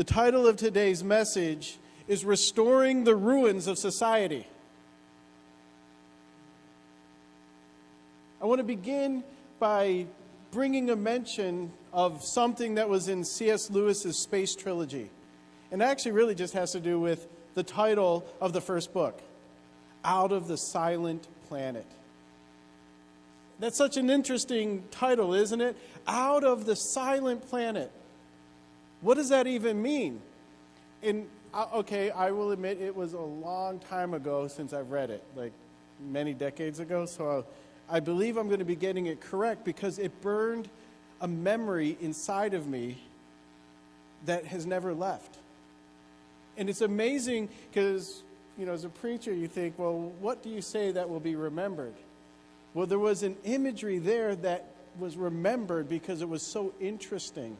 The title of today's message is Restoring the Ruins of Society. I want to begin by bringing a mention of something that was in C.S. Lewis's Space Trilogy. And actually really just has to do with the title of the first book, Out of the Silent Planet. That's such an interesting title, isn't it? Out of the Silent Planet. What does that even mean? And okay, I will admit it was a long time ago since I've read it, like many decades ago. So I believe I'm going to be getting it correct because it burned a memory inside of me that has never left. And it's amazing because, as a preacher, you think, well, what do you say that will be remembered? Well, there was an imagery there that was remembered because it was so interesting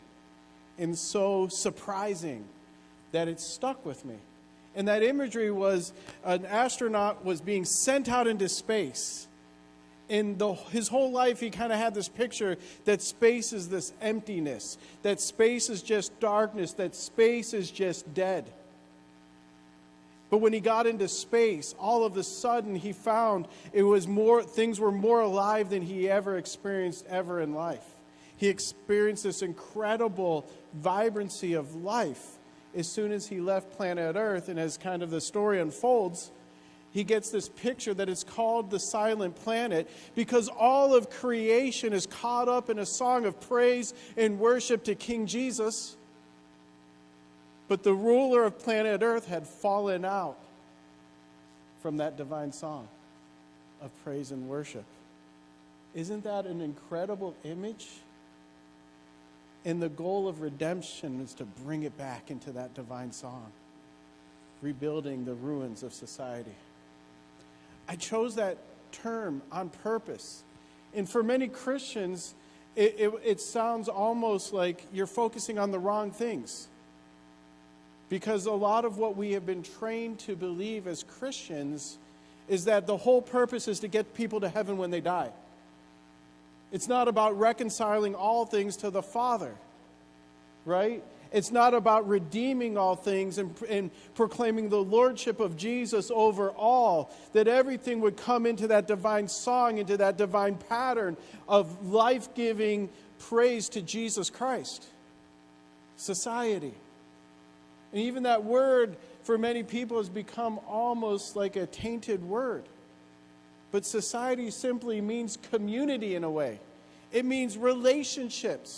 and so surprising that it stuck with me. And that imagery was an astronaut was being sent out into space. And his whole life he kind of had this picture that space is this emptiness, that space is just darkness, that space is just dead. But when he got into space, all of a sudden he found things were more alive than he ever experienced ever in life. He experienced this incredible vibrancy of life as soon as he left planet Earth. And as kind of the story unfolds, he gets this picture that is called the Silent Planet because all of creation is caught up in a song of praise and worship to King Jesus. But the ruler of planet Earth had fallen out from that divine song of praise and worship. Isn't that an incredible image? And the goal of redemption is to bring it back into that divine song, rebuilding the ruins of society. I chose that term on purpose. And for many Christians, it sounds almost like you're focusing on the wrong things. Because a lot of what we have been trained to believe as Christians is that the whole purpose is to get people to heaven when they die. It's not about reconciling all things to the Father, right? It's not about redeeming all things and proclaiming the lordship of Jesus over all, that everything would come into that divine song, into that divine pattern of life-giving praise to Jesus Christ. Society. And even that word for many people has become almost like a tainted word. But society simply means community in a way. It means relationships.